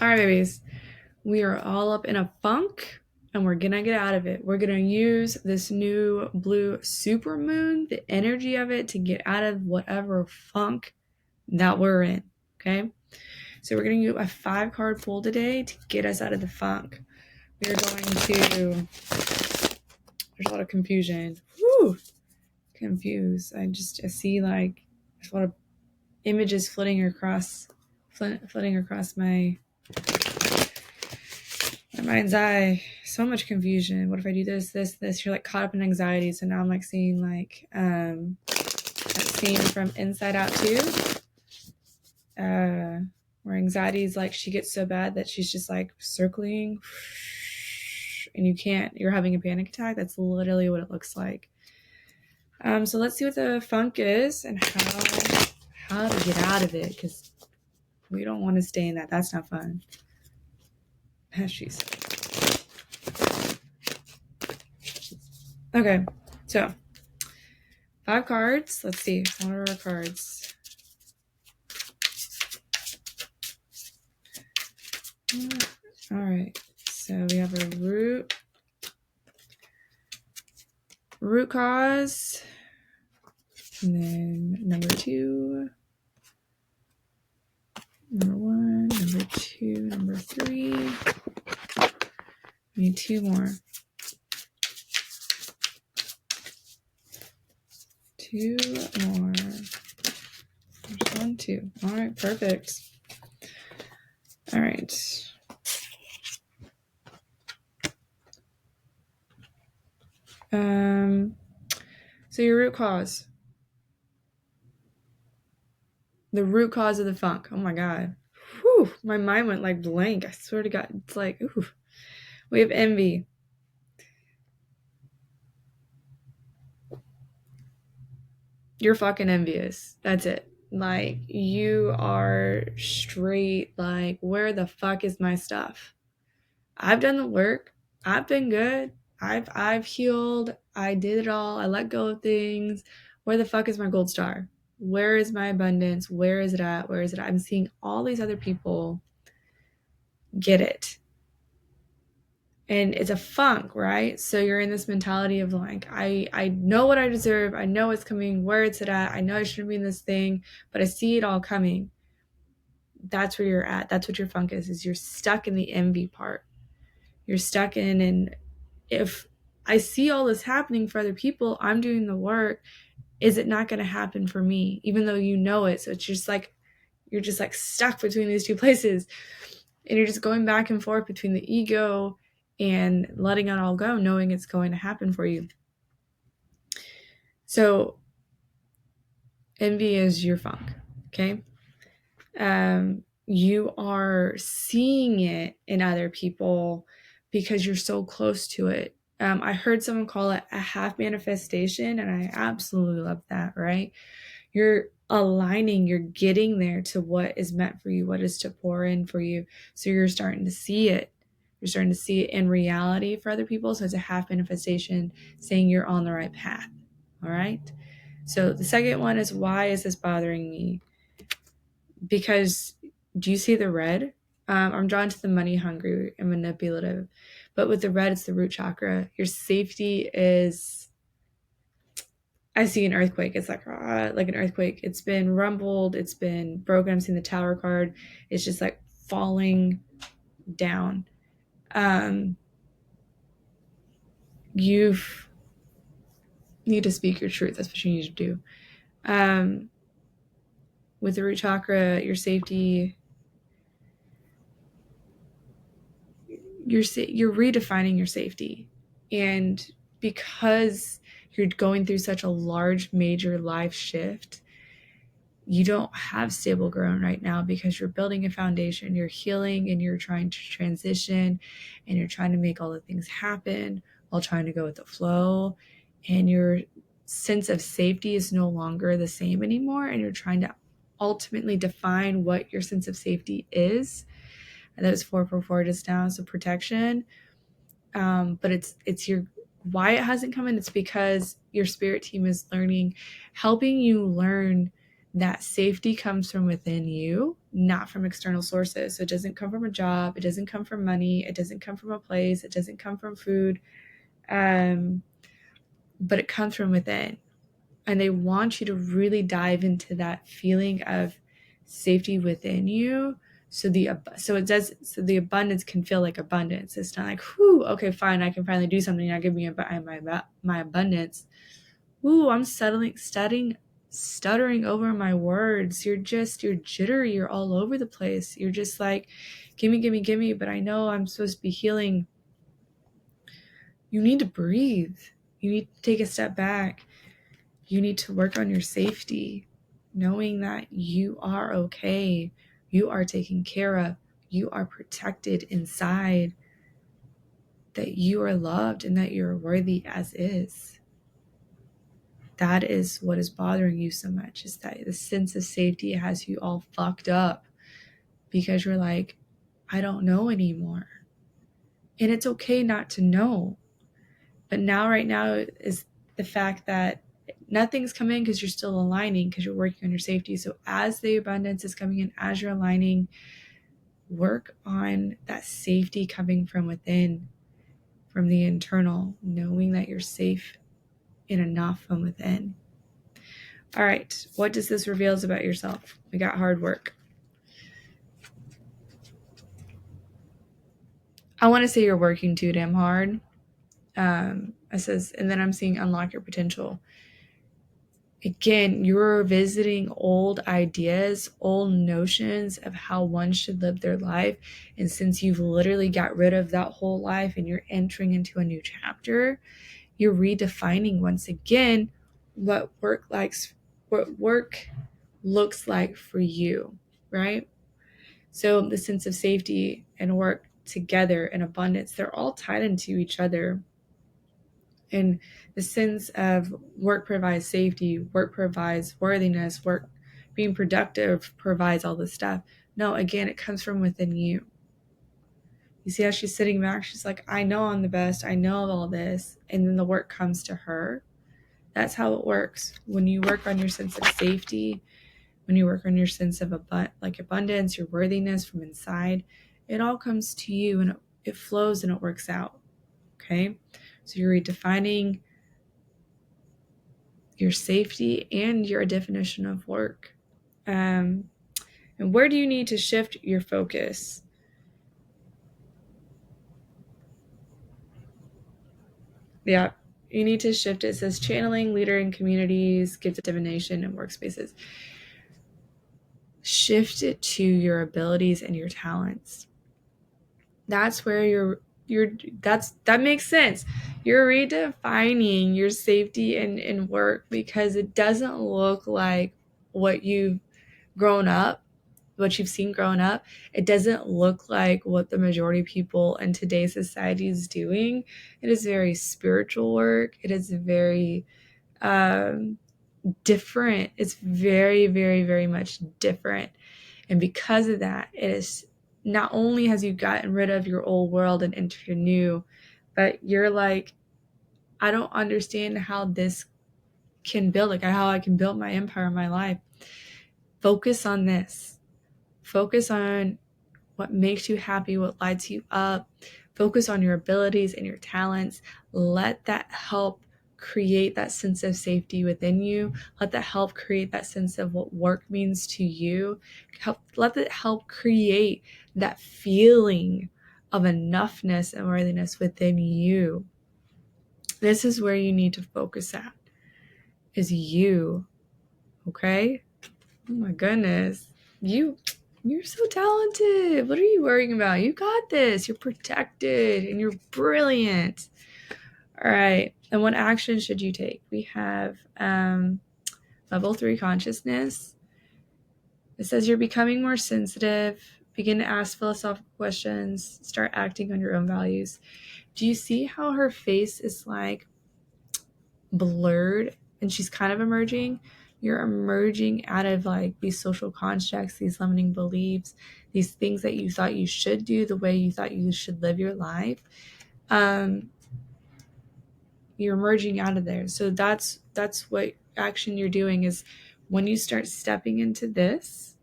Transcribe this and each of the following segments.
All right, babies. We are all up in a funk and we're gonna get out of it. We're gonna use this new blue super moon, the energy of it, to get out of whatever funk that we're in. Okay. So we're gonna do a 5 card pull today to get us out of the funk. We're going to, there's a lot of confusion. Whew, confused. I see like there's a lot of images flitting across my mind's eye. So much confusion. What if I do this? You're like caught up in anxiety. So now I'm like seeing like that scene from Inside Out 2. Where anxiety is like she gets so bad that she's just like circling and you're having a panic attack. That's literally what it looks like. So let's see what the funk is and how to get out of it, because we don't want to stay in that. That's not fun. As she said. Okay, so 5 cards. Let's see. What are our cards? All right. So we have a root cause, and then number 2, number 1, number 2, number 3. We need 2 more. 2 more. There's 1, 2. All right, perfect. All right. So your root cause. The root cause of the funk. Oh my God. Whew, my mind went like blank. I swear to God. It's like, ooh. We have envy. You're fucking envious. That's it. Like, you are straight like, where the fuck is my stuff? I've done the work. I've been good. I've healed. I did it all. I let go of things. Where the fuck is my gold star? Where is my abundance? Where is it at? Where is it at? I'm seeing all these other people get it. And it's a funk, right? So you're in this mentality of like, I know what I deserve. I know it's coming, where it's at. I know I shouldn't be in this thing, but I see it all coming. That's where you're at. That's what your funk is you're stuck in the envy part. You're stuck in, and if I see all this happening for other people, I'm doing the work. Is it not going to happen for me? Even though you know it. So it's just like, you're just like stuck between these two places. And you're just going back and forth between the ego and letting it all go, knowing it's going to happen for you. So envy is your funk, okay? You are seeing it in other people because you're so close to it. I heard someone call it a half manifestation, and I absolutely love that, right? You're aligning, you're getting there to what is meant for you, what is to pour in for you. So you're starting to see it. You're starting to see it in reality for other people. So it's a half manifestation saying you're on the right path. All right. So the second one is, why is this bothering me? Because do you see the red? I'm drawn to the money hungry and manipulative. But with the red, it's the root chakra. Your safety is, I see an earthquake. It's like an earthquake. It's been rumbled. It's been broken. I'm seeing the tower card. It's just like falling down. You need to speak your truth. That's what you need to do. With the root chakra, your safety, you're redefining your safety. And because you're going through such a large, major life shift, you don't have stable ground right now because you're building a foundation, you're healing, and you're trying to transition, and you're trying to make all the things happen while trying to go with the flow. And your sense of safety is no longer the same anymore. And you're trying to ultimately define what your sense of safety is. And that was 444 just now, so protection. But it's your, why it hasn't come in. It's because your spirit team is helping you learn that safety comes from within you, not from external sources. So it doesn't come from a job. It doesn't come from money. It doesn't come from a place. It doesn't come from food. But it comes from within. And they want you to really dive into that feeling of safety within you. So the abundance can feel like abundance. It's not like, whew, okay, fine, I can finally do something. Now give me my abundance. Ooh, I'm stuttering over my words. You're jittery. You're all over the place. You're just like, gimme. But I know I'm supposed to be healing. You need to breathe. You need to take a step back. You need to work on your safety, knowing that you are okay. You are taken care of. You are protected inside, that you are loved and that you're worthy as is. That is what is bothering you so much, is that the sense of safety has you all fucked up because you're like, I don't know anymore. And it's okay not to know. But right now is the fact that nothing's coming because you're still aligning, because you're working on your safety. So as the abundance is coming in, as you're aligning, work on that safety coming from within, from the internal, knowing that you're safe and enough from within. All right, what does this reveal about yourself? We got hard work. I want to say you're working too damn hard. It says, and then I'm seeing unlock your potential. Again, you're visiting old ideas, old notions of how one should live their life. And since you've literally got rid of that whole life and you're entering into a new chapter, you're redefining once again what work looks like for you, right? So the sense of safety and work together and abundance, they're all tied into each other. And the sense of work provides safety, work provides worthiness, work being productive provides all this stuff. No, again, it comes from within you. You see how she's sitting back? She's like, I know I'm the best. I know all this. And then the work comes to her. That's how it works. When you work on your sense of safety, when you work on your sense of abundance, your worthiness from inside, it all comes to you and it flows and it works out. Okay? So you're redefining your safety and your definition of work. And where do you need to shift your focus? Yeah, you need to shift it. It says channeling, leader in communities, gift divination, and workspaces. Shift it to your abilities and your talents. That's where that makes sense. You're redefining your safety in work because it doesn't look like what you've grown up, what you've seen growing up. It doesn't look like what the majority of people in today's society is doing. It is very spiritual work. It is very different. It's very, very, very much different. And because of that, it is not only has you gotten rid of your old world and entered your new, but you're like, I don't understand how this can build, like how I can build my empire in my life. Focus on this. Focus on what makes you happy, what lights you up. Focus on your abilities and your talents. Let that help create that sense of safety within you. Let that help create that sense of what work means to you. Let it help create that feeling of enoughness and worthiness within you. This is where you need to focus at, is you. Okay? Oh my goodness. You're so talented. What are you worrying about? You got this. You're protected and you're brilliant. All right. And what action should you take? We have level 3 consciousness. It says you're becoming more sensitive. Begin to ask philosophical questions. Start acting on your own values. Do you see how her face is like blurred and she's kind of emerging? You're emerging out of like these social constructs, these limiting beliefs, these things that you thought you should do, the way you thought you should live your life. You're emerging out of there. So that's what action you're doing, is when you start stepping into this,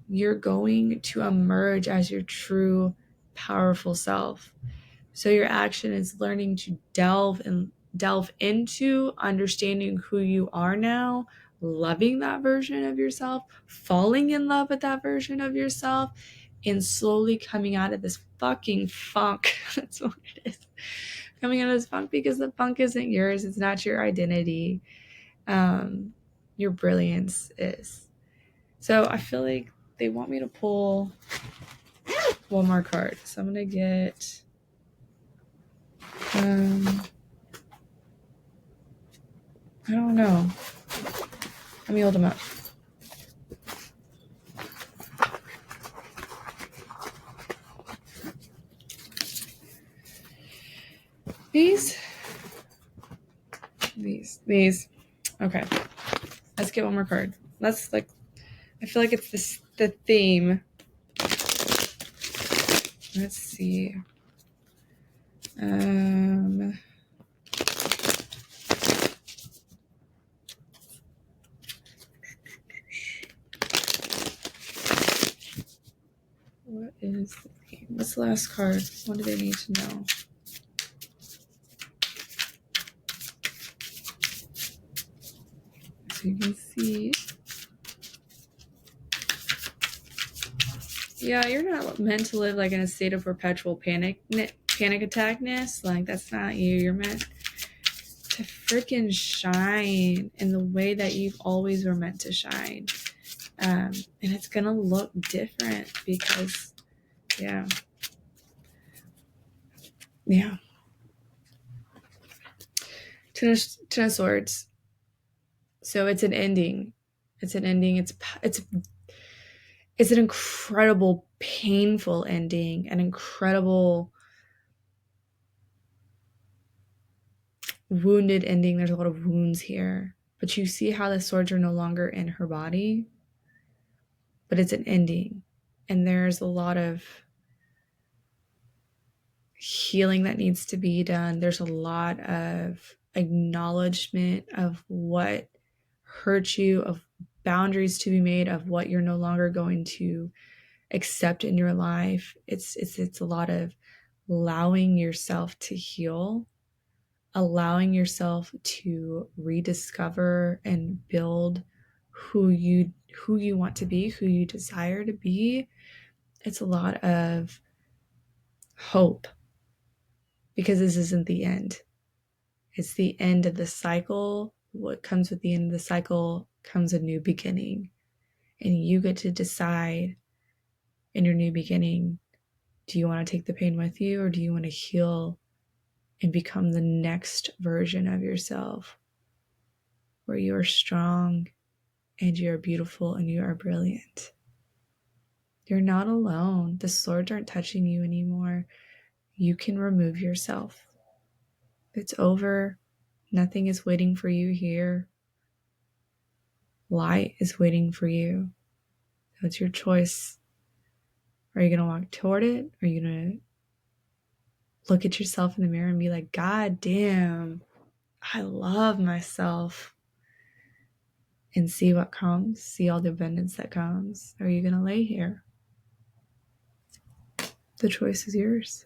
you're going to emerge as your true, powerful self. So your action is learning to delve into understanding who you are now, loving that version of yourself, falling in love with that version of yourself, and slowly coming out of this fucking funk. That's what it is. Coming out of this funk, because the funk isn't yours. It's not your identity. Your brilliance is. So I feel like they want me to pull one more card. So I'm going to get... I don't know. Let me hold them up. These. Okay. Let's get one more card. Let's I feel like it's the theme. Let's see. What is the theme? What's the last card? What do they need to know? So you can see. Yeah, you're not meant to live in a state of perpetual panic attackness. That's not you. You're meant to freaking shine in the way that you've always were meant to shine. And it's gonna look different because, yeah. Ten of Swords. So it's an ending. It's an incredible, painful ending, an incredible wounded ending. There's a lot of wounds here, but you see how the swords are no longer in her body, but it's an ending, and there's a lot of healing that needs to be done. There's a lot of acknowledgement of what hurt you, of boundaries to be made, of what you're no longer going to accept in your life. It's a lot of allowing yourself to heal, allowing yourself to rediscover and build who you want to be, who you desire to be. It's a lot of hope, because this isn't the end. It's the end of the cycle. What comes with the end of the cycle comes a new beginning. And you get to decide in your new beginning, do you want to take the pain with you, or do you want to heal and become the next version of yourself where you are strong and you are beautiful and you are brilliant? You're not alone. The swords aren't touching you anymore. You can remove yourself. It's over. Nothing is waiting for you here. Light is waiting for you. So it's your choice. Are you going to walk toward it? Or are you going to look at yourself in the mirror and be like, God damn, I love myself, and see what comes, see all the abundance that comes? Or are you going to lay here? The choice is yours.